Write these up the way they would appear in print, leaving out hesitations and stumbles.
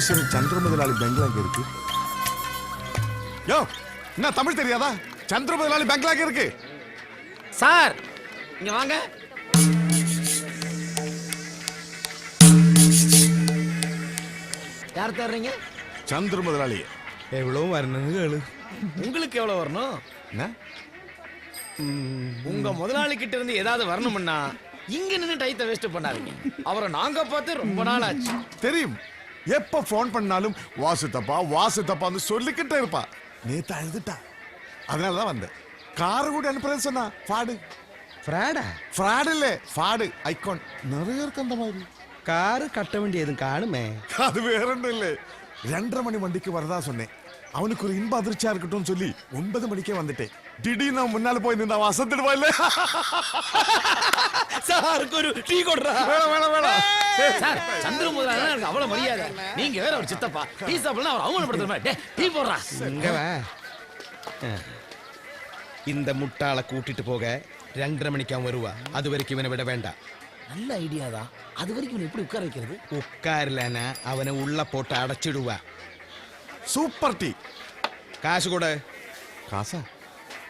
கோடீஸ்வரன் சந்திர முதலாளி பெங்களா இருக்கு. யோ, என்ன தமிழ் தெரியாதா? சந்திர முதலாளி பெங்களா இருக்கு. சார் இங்க வாங்க. யார் தர்றீங்க? சந்திர முதலாளி. எவ்வளவு வரணும்? உங்களுக்கு எவ்வளவு வரணும்? என்ன? உங்க முதலாளி கிட்ட இருந்து ஏதாவது வரணும்னா இங்க நின்று டைத்தை வேஸ்ட் பண்ணாதீங்க. அவரை நாங்க பார்த்து ரொம்ப நாள் ஆச்சு. தெரியும். எப்ப போன் பண்ணாலும் வாசு தப்பான்னு சொல்லிக்கிட்டே இருப்பா. நேத்து அழுதுட்டா. அதனாலதான் வந்தேன். கார் கூட அனுப்புறேன்னு சொன்னா. ஃப்ராட் இல்ல, ஃபாடு ஐகான். நிறைய இருக்கு அந்த மாதிரி. காரு கட்ட வேண்டியதும் காணுமே. அது வேற ஒன்றும் இல்லை. 2:30 மணி வண்டிக்கு வரதா சொன்னேன். அவனுக்கு ஒரு இன்ப அதிர்ச்சியா இருக்கட்டும் சொல்லி 9 மணிக்கே வந்துட்டேன். திடீர்னு முன்னால போய் நின்று வசந்துடுவா இல்ல. சாருக்கு ஒரு டீ கொடுறா. வேணாம். சார் சந்திர முதலாளி எனக்கு அவ்வளவு மரியாதை. நீங்க வேற ஒரு சித்தப்பா. டீ சாப்பிடலாம் அவர் அவமானப்படுத்துற மாதிரி. டீ போடுறா. இங்க வா. இந்த முட்டாளை கூட்டிட்டு போக 2:30 மணிக்கு அவன் வருவா. அது வரைக்கும் இவனை விட வேண்டாம். நல்ல ஐடியா தான். அது வரைக்கும் எப்படி உட்கார வைக்கிறது? உட்காரலனா அவனை உள்ள போட்டு அடைச்சிடுவா. Super tea. காசு கூட. காசா?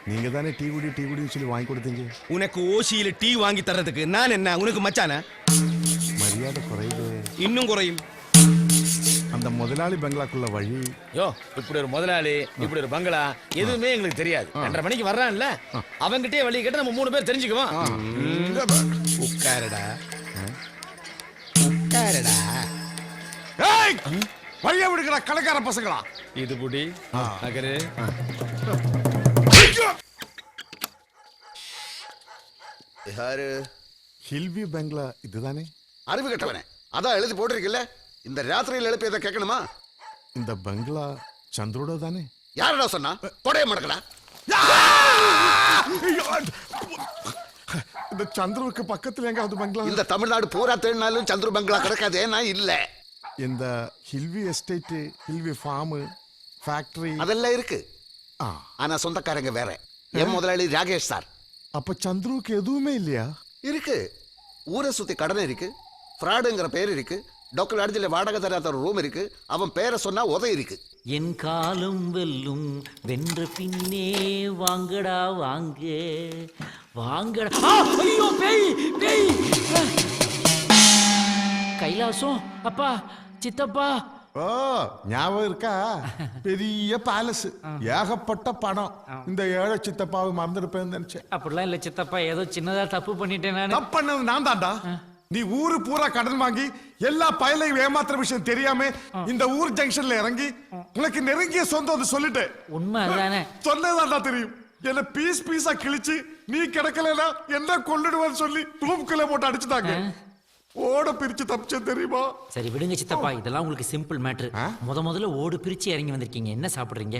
நீங்க தானே டீ குடி சொல்லி வாங்கி கொடுத்தீங்க. உனக்கு ஓசியில டீ வாங்கி தர்றதுக்கு நான் என்ன உனக்கு மச்சானா? மரியாதை குறையுது. இன்னும் குறையும். அந்த முதலாளி பங்களாக்குள்ள வழி. யோ, இப்படி ஒரு முதலாளி இப்படி ஒரு பங்களா எதுவுமே எங்களுக்கு தெரியாது. 2:30 மணிக்கு வர்றான்ல, அவங்கிட்டே வழி கேட்டு நம்ம 3 பேர் தெரிஞ்சுக்குவோம். உட்காரடா. வழியா விடுகிற கடைக்கார பசங்களா இது புடி நகரு. யாரு? ஹில்வி பங்களா இதுதானே? அறிவு கட்டவனே, அதான் எழுதி போட்டிருக்கல. இந்த ராத்திரியில் எழுப்பி எதை கேட்கணுமா? இந்த பங்களா சந்திரோட தானே? யாரடா சொன்னா? கொடைய மடக்கலா. இந்த சந்திரவுக்கு பக்கத்துல எங்காவது பங்களா? இந்த தமிழ்நாடு பூரா தேடினாலும் சந்திர பங்களா கிடைக்காதே. நான் இல்ல. இந்த ஹில்வி எஸ்டேட், ஹில்வி ஃபார்ம், ஃபேக்டரி அதெல்லாம் இருக்கு. ஆனா சொந்தக்காரங்க வேற. என் முதலாளி ராகேஷ் சார். அப்ப சந்திரவுக்கு எதுவுமே இல்லையா? இருக்கு. ஊரை சுத்தி கடன் இருக்கு. ஃப்ராடுங்கிற பேர் இருக்கு. டாக்டர் அடிச்சில வாடகை தராத ஒரு ரூம் இருக்கு. அவன் பேரை சொன்னா உதவி இருக்கு. என் காலம் வெல்லும் வென்ற பின்னே வாங்கடா வாங்கடா. ஐயோ பேய் பேய். கைலாசம் அப்பா சித்தப்பா. ஓ ஞாபகம் இருக்கா? பெரிய பேலஸ், ஏகப்பட்ட பணம். இந்த ஏழை சித்தப்பாவை மறந்துருப்பேன்னு நினைச்சேன். அப்படிலாம் இல்ல சித்தப்பா, ஏதோ சின்னதா தப்பு பண்ணிட்டேன் நான். தப்பு பண்ணது நான் தான்டா. நீ ஊரு பூரா கடன் வாங்கி எல்லா பயலையும் ஏமாத்துற விஷயம் தெரியாம இந்த ஊர் ஜங்ஷன்ல இறங்கி உனக்கு நெருங்கிய சொந்தம் சொல்லிட்டு உண்மை அதானே சொன்னதாண்டா தெரியும். என்ன பீஸா கிழிச்சு நீ கிடக்கலனா என்ன கொள்ளிடுவான்னு சொல்லி ரூம்குள்ள போட்டு அடிச்சுட்டாங்க. ஓட பிரிச்சு தப்பிச்ச தெரியுமா? சரி விடுங்க சித்தப்பா, இதெல்லாம் உங்களுக்கு சிம்பிள் மேட்ரு. முதல்ல ஓடு பிரிச்சு இறங்கி வந்திருக்கீங்க. என்ன சாப்பிடுறீங்க?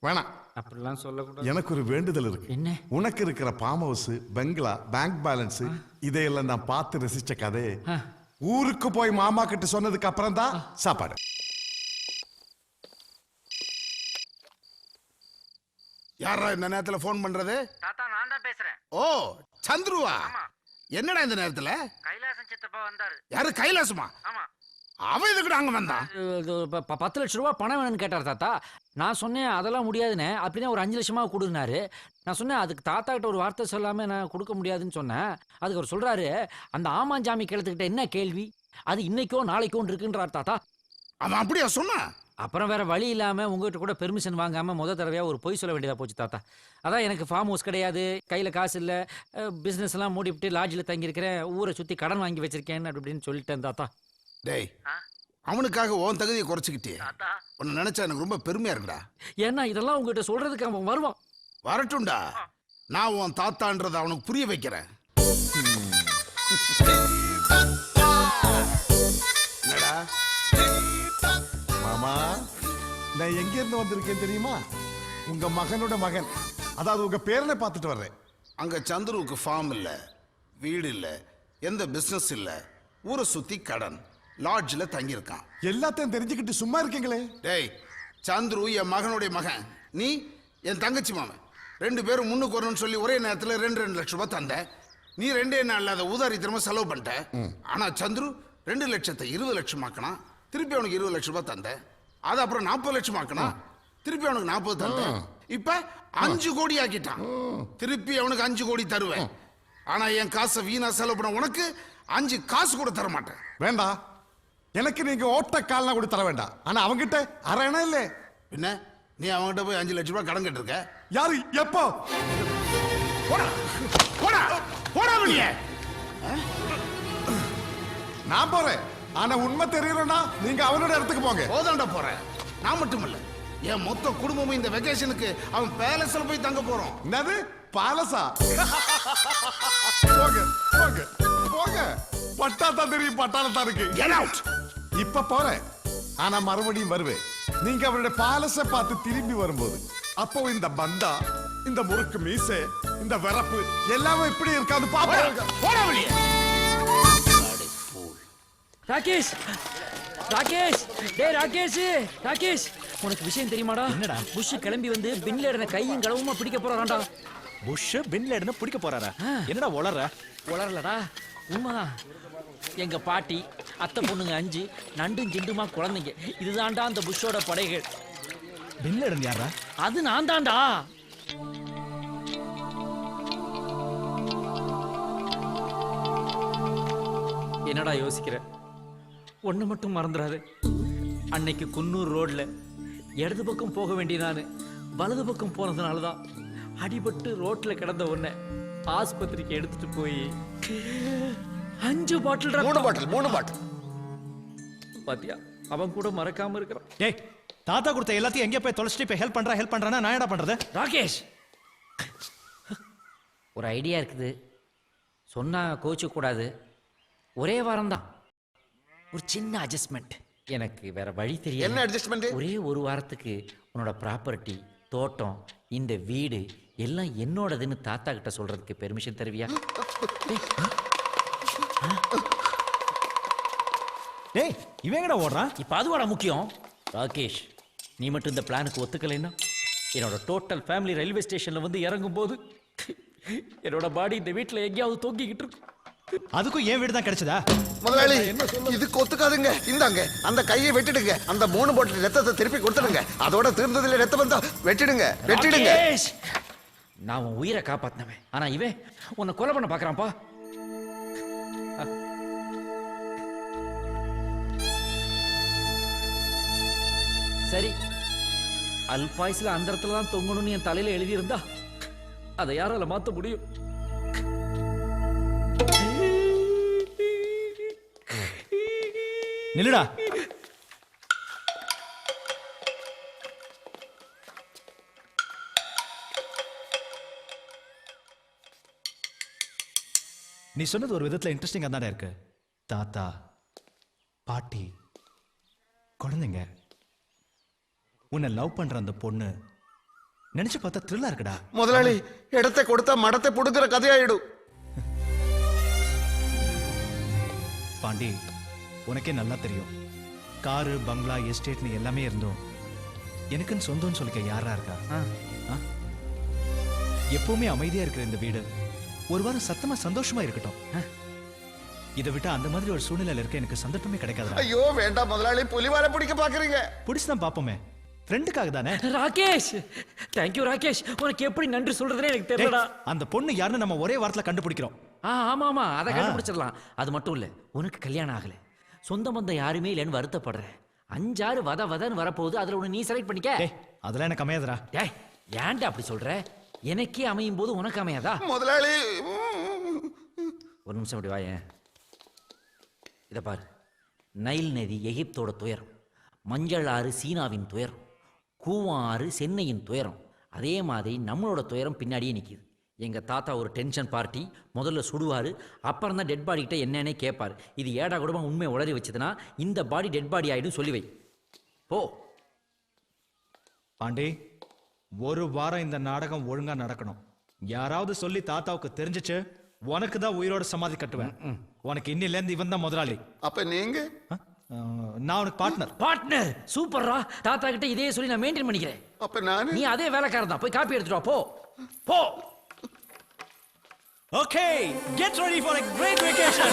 வேணாம், அப்படிலாம் சொல்லக்கூடாது. எனக்கு ஒரு வேண்டுதல் இருக்கு. என்ன? உனக்கு இருக்கிற farm house, bungalow, bank balance இதையெல்லாம் நான் பார்த்து ரசிச்ச கதை ஊருக்கு போய் மாமா கிட்ட சொன்னதுக்கு அப்புறம் தான் சாப்பாடு. யாரா இந்த நேரத்துல போன் பண்றது? தாத்தா நான் தான் பேசுறேன். ஓ சந்துருவா. என்னடா இந்த நேரத்துல? கைலாசம் சித்தப்பா வந்தாரு. யாரு? கைலாசமா? ஆமா. அவன் எதுக்கு அங்க வந்தான்? 10 லட்சம் ரூபாய் பணம் வேணும்னு கேட்டார் தாத்தா. நான் சொன்னேன் அதெல்லாம் முடியாதுன்னு. அப்படின்னா ஒரு 5 லட்சமா கொடுனாரு. நான் சொன்னேன் அதுக்கு தாத்தா கிட்ட ஒரு வார்த்தை சொல்லாம நான் கொடுக்க முடியாதுன்னு சொன்னேன். அதுக்கு அவர் சொல்றாரு, அந்த ஆமாஞ்சாமி கிழத்துக்கிட்ட என்ன கேள்வி, அது இன்னைக்கோ நாளைக்கோ இருக்குன்றார் தாத்தா. அவன் அப்படியா சொன்னா? அப்புறம் வேற வழி இல்லாம உங்ககிட்ட கூட பெர்மிஷன் வாங்காம தடவையா ஒரு பொய் சொல்ல வேண்டியதா போச்சு தாத்தா. அதான் எனக்கு ஃபார்ம் ஹவுஸ் கிடையாது, கையில காசு இல்ல, பிசினஸ் எல்லாம் மூடிவிட்டு லாட்ஜில் தங்கி இருக்கிறேன், ஊரை சுத்தி கடன் வாங்கி வச்சிருக்கேன் அப்படின்னு சொல்லிட்டேன் தாத்தா. டேய், அவனுக்காக உன் தகுதியை குறைச்சிக்கிட்டே உன்னை நினைச்சா எனக்கு ரொம்ப பெருமையா இருக்குடா. ஏன்னா இதெல்லாம் உங்ககிட்ட சொல்றதுக்கு அவன் வருவான். வரட்டும்டா, நான் உன் தாத்தான்றதை அவனுக்கு புரிய வைக்கிறேன். என்னடா மாமா, நான் எங்க இருந்து வந்திருக்கேன் தெரியுமா? உங்க மகனோட மகன், அதாவது உங்க பேரனை பார்த்துட்டு வர்றேன். அங்க சந்துருவுக்கு ஃபார்ம் இல்ல, வீடு இல்ல, எந்த பிசினஸ் இல்ல, ஊரை சுத்தி கடன், லாட்ஜ்ல தங்கி இருக்கான். எல்லாத்தையும் தெரிஞ்சுக்கிட்டு சும்மா இருக்கீங்களே. டேய், சந்துரு என் மகனுடைய மகன், நீ என் தங்கச்சி மாமன். 2 பேரும் முன்னுக்கு வரணும்னு சொல்லி ஒரே நேரத்தில் 2 லட்சம் ரூபாய் தந்த. நீ 2 நாள் அதை ஊதாரித்தனமா செலவு பண்ணிட்ட. ஆனா சந்துரு 2 லட்சத்தை 20 லட்சம் ஆக்கினா. திருப்பி அவனுக்கு 20 லட்சம் ரூபாய் தந்தேன். அது அப்புறம் 40 லட்சம் ஆக்கணும். திருப்பி அவனுக்கு 40 தந்தேன். இப்ப 5 கோடி ஆக்கிட்டான். திருப்பி அவனுக்கு 5 கோடி தருவேன். ஆனா என் காசை வீணா செலவு பண்ண உனக்கு 5 காசு கூட தர மாட்டேன். வேண்டாம், எனக்கு நீங்க ஓட்ட கால்னா கூட தர வேண்டாம். ஆனா அவங்கிட்ட அரையணா இல்ல. என்ன நீ அவன்கிட்ட போய் 5 லட்சம் ரூபாய் கடன் கேட்டிருக்க? யாரு எப்போ? போடா போடா போடா வெளியே. நான் போறேன். ஆனா உண்மை தெரியணும்னா நீங்க அவனோட இடத்துக்கு போங்க. போதாண்டா போறேன். நான் மட்டும் இல்ல, என் மொத்த குடும்பமும் இந்த வெக்கேஷனுக்கு அவன் பேலஸ்ல போய் தங்க போறோம். என்னது பாலசா? போங்க போங்க போங்க. பட்டாத்தா தெரியும், பட்டாளத்தா இருக்கு. Get out. இப்ப போறேன், ஆனா மறுபடியும் வருவேன். நீங்க அவருடைய பாலச பார்த்து திரும்பி வரும்போது அப்போ இந்த பந்தா, இந்த முறுக்கு மீசை, இந்த வரப்பு எல்லாமே இப்படி இருக்காது பாப்பா. போடா வெளியே. ராகேஷ், ராகேஷ், டேய் ராகேஷ், ராகேஷ், உனக்கு விஷயம் தெரியுமாடா? என்னடா? புஷ் கிளம்பி வந்து பின் லேடனை கையும் களவுமா பிடிக்க போறான்டா. புஷ் பின் லேடனை பிடிக்க போறாரா? என்னடா உளற? உளரலடா, உண்மைதான். எங்க பாட்டி, அத்தை பொண்ணுங்க 5, நண்டும் ஜிண்டுமா குழந்தைங்க. இதுதான்டா அந்த புஷோட படைகள். பின் லேடன் யாரா? அது நான் தான்டா. என்னடா யோசிக்கிற? ஒண்ணு மட்டும் மறந்துடாது. அன்னைக்கு குன்னூர் ரோட்ல இடது பக்கம் போக வேண்டிய நானு வலது பக்கம் போனதுனாலதான் அடிபட்டு ரோட்ல கிடந்த உன்னை ஆஸ்பத்திரிக்கு எடுத்துட்டு போய் 5 பாட்டில் 3 பாட்டில் பாத்தியா, அவன் கூட மறக்காம இருக்கிறான். டேய், தாத்தா கொடுத்த எல்லாத்தையும் எங்க போய் தொலைச்சிட்டு இப்ப ஹெல்ப் பண்றானா நான் என்ன பண்றது? ராகேஷ், ஒரு ஐடியா இருக்குது, சொன்னா கோச்சு கூடாது. ஒரே வாரம் தான், ஒரு சின்ன அட்ஜஸ்ட்மெண்ட். எனக்கு வேற வழி தெரியாது. என்ன adjustment? ஒரே ஒரு வாரத்துக்கு உன்னோட ப்ராப்பர்ட்டி, தோட்டம், இந்த வீடு எல்லாம் என்னோடதுன்னு தாத்தா கிட்ட சொல்றதுக்கு பெர்மிஷன் தருவியா? டேய், இவங்கடா ஓடுறான்? இப்ப அதுவாடா முக்கியம். ராகேஷ், நீ மட்டும் இந்த பிளானுக்கு ஒத்துக்கலைன்னா என்னோட டோட்டல் ஃபேமிலி ரயில்வே ஸ்டேஷன்ல வந்து இறங்கும் போது என்னோட பாடி இந்த வீட்டுல எங்கேயாவது தொங்கிக்கிட்டு இருக்கும். அதுக்கும் ஏன் வீடு தான் கிடைச்சதா? முதலாளி, இதுக்கு ஒத்துக்காதுங்க. இந்தாங்க, அந்த கையை வெட்டிடுங்க. அந்த 3 பாட்டில் ரத்தத்தை திருப்பி கொடுத்துடுங்க. அதோட தீர்ந்ததுல ரத்தம் வந்தா வெட்டிடுங்க. ராகேஷ், நான் உன் உயிரை காப்பாத்தினவன். ஆனா இவன் உன்னை கொலை பண்ண பாக்குறான்ப்பா. சரி, அல்பாயுஸ்ல அந்த இடத்துல தான் தொங்கணும்னு என் தலையில எழுதி இருந்தா அதை யாரால மாத்த முடியும்? நில்லுடா. நீ சொன்னது ஒரு விதத்துல இன்ட்ரெஸ்டிங்கா தானே இருக்கு. தாத்தா, பாட்டி, குழந்தைங்க, உன்னை லவ் பண்ற அந்த பொண்ணு நினைச்சு பார்த்தா த்ரில்லா இருக்குடா. முதலாளி, இடத்தை கொடுத்தா மடத்தை புடுங்குற கதையாயிடும். பாண்டி, உனக்கே நல்லா தெரியும், காரு, பங்களா, எஸ்டேட்னு எல்லாமே இருந்தோம் எனக்குன்னு சொந்தம்னு சொல்லிக்க யாரா இருக்கா? ஆ? எப்பவுமே அமைதியா இருக்கிற இந்த வீடு ஒரு வாரம் சத்தமா சந்தோஷமா இருக்கட்டும். இதை விட்டு அந்த மாதிரி ஒரு சூழ்நிலையில இருக்க எனக்கு சந்தர்ப்பமே கிடைக்காது. ஐயோ வேண்டாம் முதலாளி, புலிவால பிடிக்க பாக்குறீங்க. பிடிச்சுதான் பாப்போமே, ஃப்ரெண்டுக்காக தானே. ராகேஷ், தேங்க்யூ ராகேஷ். உனக்கு எப்படி நன்றி சொல்றதுனே எனக்கு தெரியலடா. அந்த பொண்ணு யாருன்னு நம்ம ஒரே வாரத்துல கண்டுபிடிக்கிறோம். ஆமா ஆமா, அதை கண்டுபிடிச்சிடலாம். அது மட்டும் இல்ல, உனக்கு கல்யாணம் ஆகல, சொந்த பந்தம் யாருமே இல்லைன்னு வருத்தப்படுற. 5-6 வதன்னு வரப்போகுது, அதுல ஒண்ணு நீ செலக்ட் பண்ணிக்க. அதெல்லாம் எனக்கு அமையாதுடா. டேய், ஏன்டா அப்படி சொல்ற? எனக்கே அமையும் போது உனக்கு அமையாதா? முதலாளி, ஒரு நிமிஷம் அப்படி வாயேன். இதை பாரு, நைல் நதி எகிப்தோட துயரம், மஞ்சள் ஆறு சீனாவின் துயரம், கூவம் ஆறு சென்னையின் துயரம், அதே மாதிரி நம்மளோட துயரம் பின்னாடியே நிற்கிது. எங்கள் தாத்தா ஒரு டென்ஷன் பார்ட்டி, முதல்ல சுடுவார், அப்புறம் தான் டெட் பாடி கிட்ட என்னன்னே கேட்பார். இது ஏடா கூடமா உண்மை உளறி வச்சதுன்னா இந்த பாடி டெட் பாடி ஆகிடும் சொல்லி வை. போ பாண்டி, ஒரு வாரம் இந்த நாடகம் ஒழுங்கா நடக்கணும். யாராவது சொல்லி தாத்தாவுக்கு தெரிஞ்சிச்சு, உனக்கு தான் உயிரோட சமாதி கட்டுவேன். உனக்கு இன்னில இருந்து இவன் தான் முதலாளி. அப்ப நீங்க? நான் உனக்கு பார்ட்னர். பார்ட்னர் சூப்பர்ரா. தாத்தா கிட்ட இதே சொல்லி நான் மெயின்டைன் பண்ணிக்கிறேன். அப்ப நானு? நீ அதே வேலைக்காரன் தான். போய் காப்பி எடுத்துட்டு வா. போ போ. Okay, get ready for a great vacation.